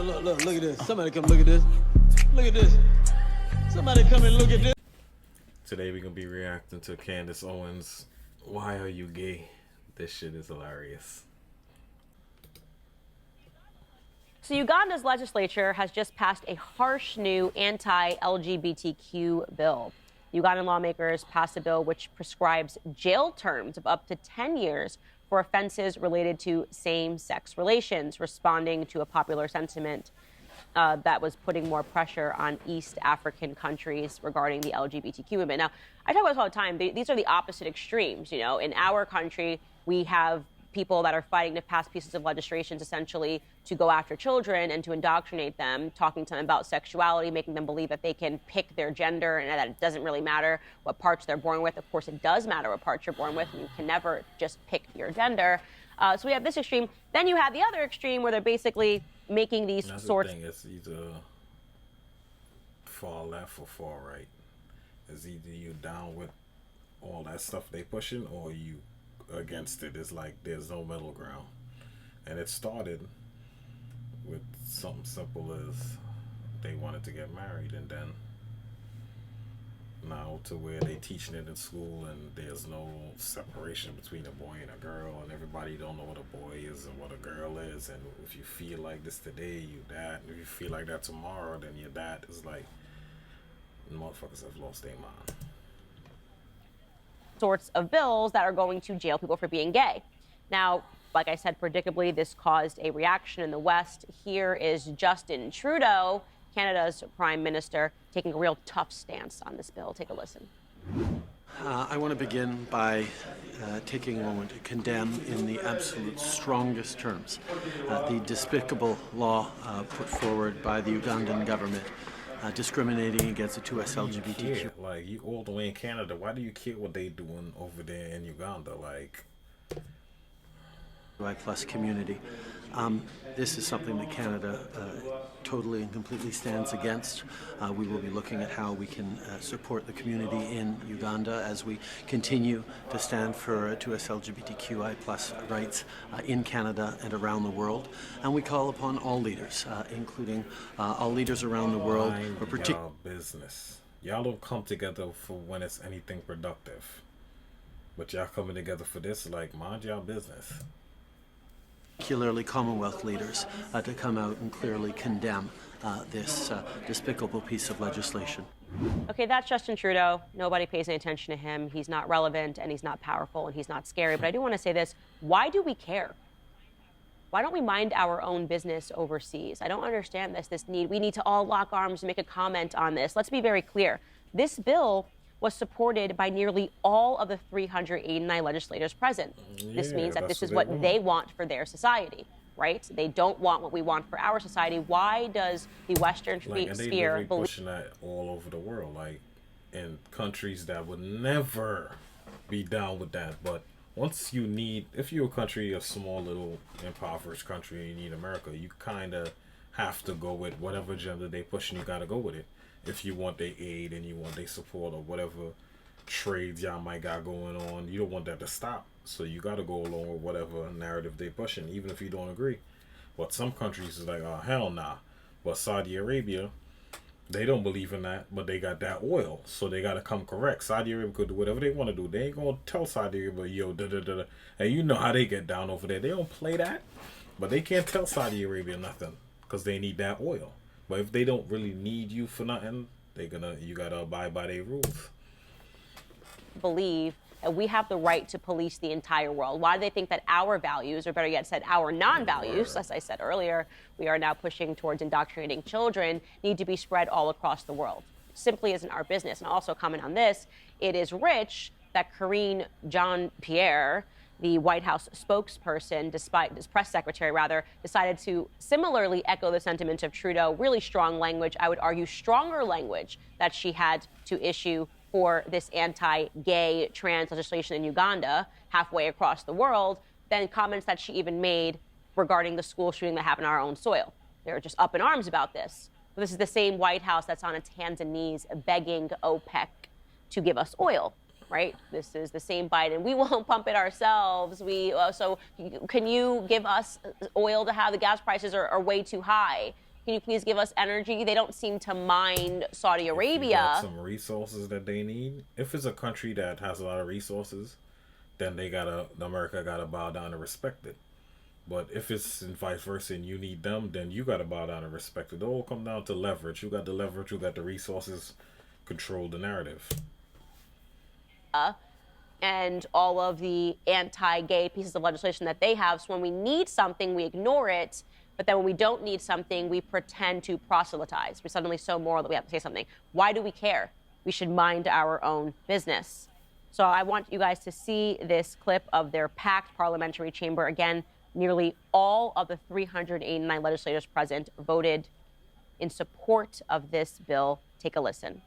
Look at this. Somebody come look at this. Look at this. Somebody come and look at this. Today we're going to be reacting to Candace Owens. Why are you gay? This shit is hilarious. So Uganda's legislature has just passed a harsh new anti-LGBTQ bill. Ugandan lawmakers passed a bill which prescribes jail terms of up to 10 years for offenses related to same-sex relations, responding to a popular sentiment that was putting more pressure on East African countries regarding the LGBTQ movement. Now, I talk about this all the time. These are the opposite extremes. You know, in our country, we have people that are fighting to pass pieces of legislations essentially to go after children and to indoctrinate them, talking to them about sexuality, making them believe that they can pick their gender and that it doesn't really matter what parts they're born with. Of course, it does matter what parts you're born with, and you can never just pick your gender. So we have this extreme. Then you have the other extreme where they're basically making these That's sorts. The thing. It's either far left or far right. It's either you down with all that stuff they pushing or you against it. It's like there's no middle ground. And it started with something simple as they wanted to get married, and then now to where they teaching it in school and there's no separation between a boy and a girl, and everybody don't know what a boy is and what a girl is, and if you feel like this today, you that, and if you feel like that tomorrow, then you're that. It's like motherfuckers have lost their mind. Sorts of bills that are going to jail people for being gay. Now, like I said, predictably, this caused a reaction in the West. Here is Justin Trudeau, Canada's Prime Minister, taking a real tough stance on this bill. Take a listen. I want to begin by taking a moment to condemn in the absolute strongest terms the despicable law put forward by the Ugandan government discriminating against the 2S LGBTQ. Like, you all the way in Canada, why do you care what they doing over there in Uganda? Like, plus community. This is something that Canada totally and completely stands against. We will be looking at how we can support the community in Uganda as we continue to stand for 2S LGBTQI plus rights in Canada and around the world. And we call upon all leaders, including all leaders around the world. Y'all business. Y'all don't come together for when it's anything productive. But y'all coming together for this, like, mind y'all business. Particularly Commonwealth leaders to come out and clearly condemn this despicable piece of legislation. Okay, that's Justin Trudeau. Nobody pays any attention to him. He's not relevant, and he's not powerful, and he's not scary. But I do want to say this. Why do we care? Why don't we mind our own business overseas? I don't understand this need. We need to all lock arms and make a comment on this. Let's be very clear. This bill was supported by nearly all of the 389 legislators present. This means that this is what they want for their society, right? They don't want what we want for our society. Why does the Western sphere believe pushing that all over the world, like in countries that would never be down with that? But once you need, if you're a country, a small little impoverished country, and you need America, you kind of have to go with whatever agenda they pushing. You got to go with it. If you want their aid and you want their support or whatever trades y'all might got going on, you don't want that to stop. So you got to go along with whatever narrative they pushing, even if you don't agree. But some countries is like, oh, hell nah. But Saudi Arabia, they don't believe in that, but they got that oil. So they got to come correct. Saudi Arabia could do whatever they want to do. They ain't going to tell Saudi Arabia, yo, da-da-da-da. And you know how they get down over there. They don't play that. But they can't tell Saudi Arabia nothing because they need that oil. But if they don't really need you for nothing, you gotta abide by their rules. Believe that we have the right to police the entire world. Why do they think that our values, or better yet said, our non-values, as I said earlier, we are now pushing towards indoctrinating children, need to be spread all across the world? Simply isn't our business. And I'll also comment on this. It is rich that Karine Jean-Pierre, the White House spokesperson, his press secretary rather, decided to similarly echo the sentiment of Trudeau. Really strong language, I would argue stronger language, that she had to issue for this anti-gay trans legislation in Uganda, halfway across the world, than comments that she even made regarding the school shooting that happened on our own soil. They were just up in arms about this. But this is the same White House that's on its hands and knees begging OPEC to give us oil. Right? This is the same Biden. We won't pump it ourselves. So can you give us oil to have? The gas prices are way too high. Can you please give us energy? They don't seem to mind Saudi If you Arabia. got some resources that they need. If it's a country that has a lot of resources, then America gotta bow down and respect it. But if it's in vice versa and you need them, then you gotta bow down and respect it. It all come down to leverage. You got the leverage, you got the resources, control the narrative. And all of the anti-gay pieces of legislation that they have. So when we need something, we ignore it. But then when we don't need something, we pretend to proselytize. We're suddenly so moral that we have to say something. Why do we care? We should mind our own business. So I want you guys to see this clip of their packed parliamentary chamber. Again, nearly all of the 389 legislators present voted in support of this bill. Take a listen.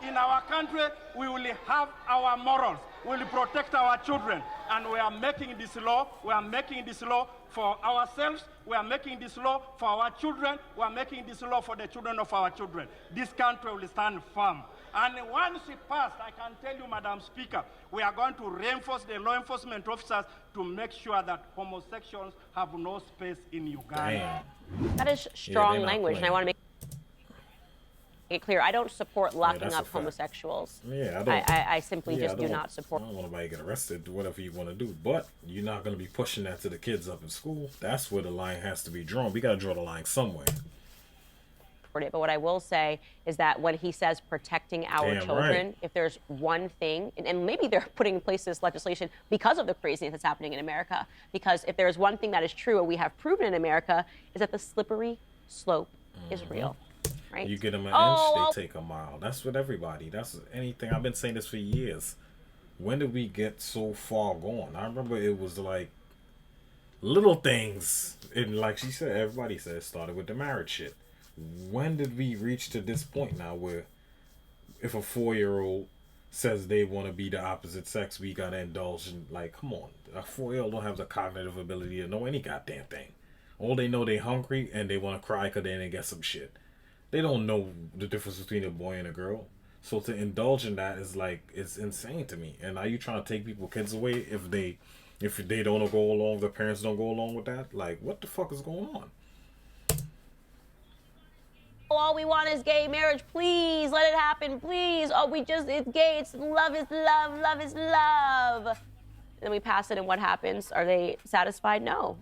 In our country, we will have our morals. We will protect our children. And we are making this law. We are making this law for ourselves. We are making this law for our children. We are making this law for the children of our children. This country will stand firm. And once it passed, I can tell you, Madam Speaker, we are going to reinforce the law enforcement officers to make sure that homosexuals have no space in Uganda. Damn. That is strong language, and I want to make it clear. I don't support locking that's a up fact. homosexuals. Yeah, I don't. I simply just I do don't- not support. I don't want nobody to get arrested, do whatever you want to do. But you're not going to be pushing that to the kids up in school. That's where the line has to be drawn. We got to draw the line somewhere. It. But what I will say is that when he says protecting our Damn children, right. if there's one thing, and maybe they're putting in place this legislation because of the craziness that's happening in America, because if there's one thing that is true and we have proven in America is that the slippery slope is real. Right? You get them an Oh, inch, they take a mile. That's with everybody. That's anything. I've been saying this for years. When did we get so far gone? I remember it was like little things. And like she said, everybody said it started with the marriage shit. When did we reach to this point now where if a 4-year-old says they want to be the opposite sex, we gotta indulge in, like, come on. A 4-year-old don't have the cognitive ability to know any goddamn thing. All they know, they hungry and they want to cry because they didn't get some shit. They don't know the difference between a boy and a girl. So to indulge in that is like, it's insane to me. And are you trying to take people's kids away if they don't go along, the parents don't go along with that? Like, what the fuck is going on? all we want is gay marriage. Please let it happen. Please. Oh, it's gay. It's love is love. Love is love. And then we pass it, and what happens? Are they satisfied? No.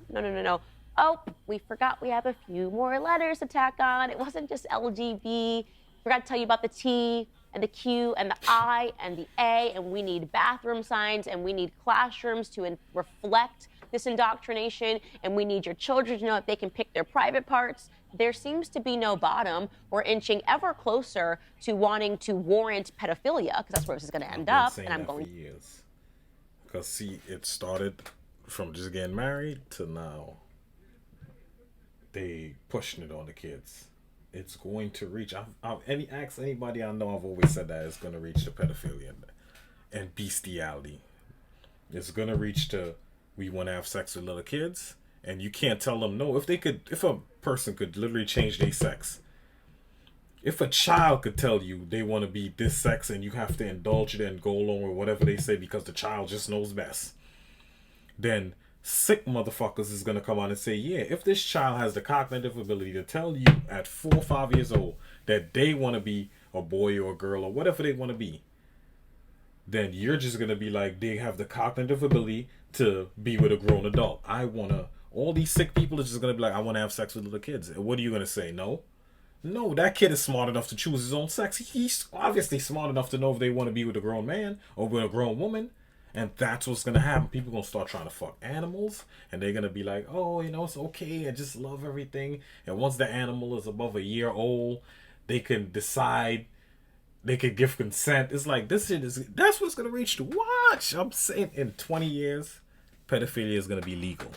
Oh, we forgot we have a few more letters to tack on. It wasn't just LGB. Forgot to tell you about the T and the Q and the I and the A, and we need bathroom signs, and we need classrooms to reflect this indoctrination, and we need your children to know that they can pick their private parts. There seems to be no bottom. We're inching ever closer to wanting to warrant pedophilia, because that's where this is going to end up. And I'm going. Years. Because see, it started from just getting married to now. They pushing it on the kids. It's going to reach. Ask anybody I know. I've always said that it's going to reach to pedophilia and bestiality. It's going to reach to we want to have sex with little kids, and you can't tell them no. If a person could literally change their sex, if a child could tell you they want to be this sex and you have to indulge it and go along with whatever they say because the child just knows best, then sick motherfuckers is going to come on and say, yeah, if this child has the cognitive ability to tell you at 4 or 5 years old that they want to be a boy or a girl or whatever they want to be, then you're just going to be like, they have the cognitive ability to be with a grown adult. All these sick people are just going to be like, I want to have sex with little kids. And what are you going to say? No, that kid is smart enough to choose his own sex. He's obviously smart enough to know if they want to be with a grown man or with a grown woman. And that's what's going to happen. People are going to start trying to fuck animals. And they're going to be like, oh, it's okay. I just love everything. And once the animal is above a year old, they can decide. They could give consent. It's like, that's what's going to reach to. Watch. I'm saying in 20 years, pedophilia is going to be legal.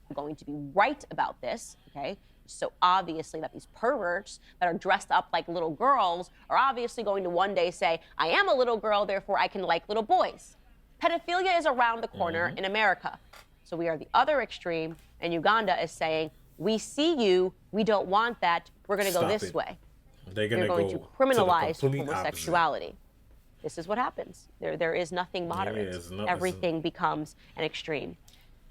I'm going to be right about this, okay? So obviously that these perverts that are dressed up like little girls are obviously going to one day say, I am a little girl, therefore I can like little boys. Pedophilia is around the corner in America. So we are the other extreme, and Uganda is saying, we see you, we don't want that, we're going to go this way. They're going to criminalize homosexuality. This is what happens. There is nothing moderate. Everything becomes an extreme.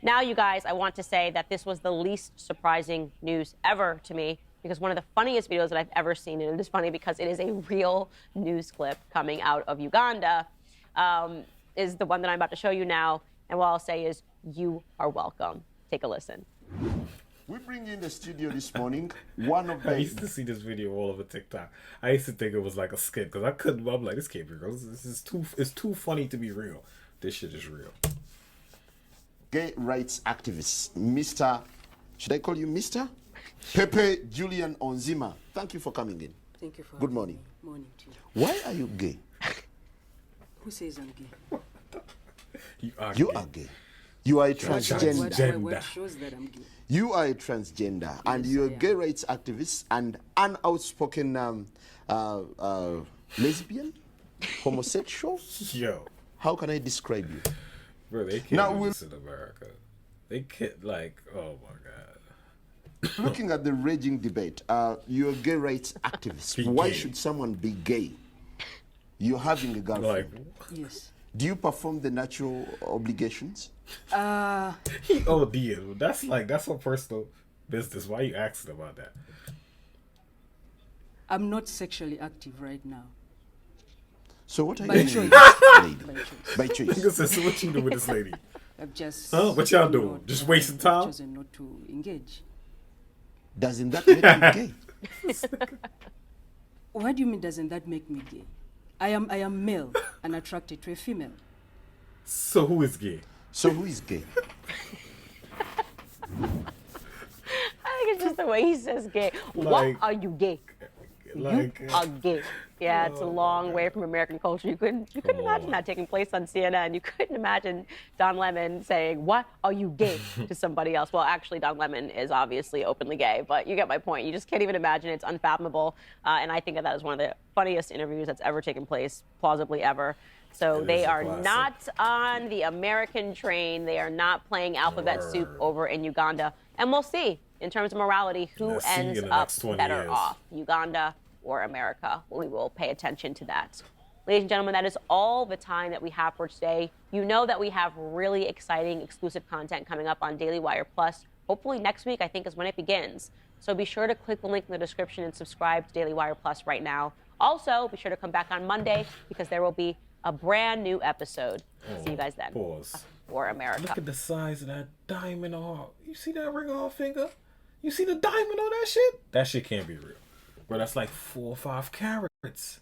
Now, you guys, I want to say that this was the least surprising news ever to me, because one of the funniest videos that I've ever seen, and it is funny because it is a real news clip coming out of Uganda, is the one that I'm about to show you now. And what I'll say is, you are welcome. Take a listen. We bring in the studio this morning one of the... I used to see this video all over TikTok. I used to think it was like a skit because I'm like, this can't be real. It's too funny to be real. This shit is real. Gay rights activist, Mr. Should I call you Mr? Pepe Julian Onzima. Thank you for coming in. Thank you for Good morning. Morning to you. Why are you gay? Who says I'm gay? You are gay. You are a transgender. What shows that I'm gay? You are a transgender, and Yes, you're a I am. gay rights activist and an outspoken lesbian, homosexual. Yo, How can I describe you? bro, they can't Now do we'll- this in America. They can't, like, oh my god. Looking at the raging debate, you're a gay rights activist. Be Why gay. should someone be gay? You're having a Like, girlfriend. Yes. Do you perform the natural obligations? he OD'd. That's a personal business. Why are you asking about that? I'm not sexually active right now. So what are By you choice. doing with this lady? By choice. By choice. Nigga said, so what you do with this lady? I've just. Huh? What y'all doing? not- Just wasting time? Chosen not to engage. Doesn't that make you gay? What do you mean? Doesn't that make me gay? I am male and attracted to a female. So who is gay? So who is gay? I think it's just the way he says gay. Like- What are you gay? Like, You are gay. Yeah, it's a long way from American culture. You couldn't imagine that taking place on CNN. You couldn't imagine Don Lemon saying, "What are you gay?" to somebody else. Well, actually, Don Lemon is obviously openly gay, but you get my point. You just can't even imagine. It's unfathomable, and I think that is one of the funniest interviews that's ever taken place, plausibly ever. So It they is a are classic. not on the American train. They are not playing alphabet soup Word. over in Uganda, and we'll see in terms of morality who Yeah, see you ends in the up next 20 better years. off, Uganda or America. We will pay attention to that. Ladies and gentlemen, that is all the time that we have for today. You know that we have really exciting exclusive content coming up on Daily Wire Plus. Hopefully next week, I think, is when it begins. So be sure to click the link in the description and subscribe to Daily Wire Plus right now. Also, be sure to come back on Monday because there will be a brand new episode. See you guys then. Pause. For America. Look at the size of that diamond on her. You see that ring on her finger? You see the diamond on that shit? That shit can't be real. Bro, that's like 4 or 5 carats.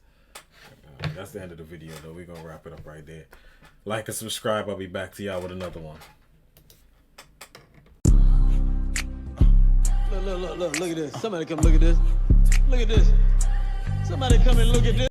That's the end of the video, though. We're going to wrap it up right there. Like and subscribe. I'll be back to y'all with another one. Look at this. Somebody come look at this. Look at this. Somebody come and look at this.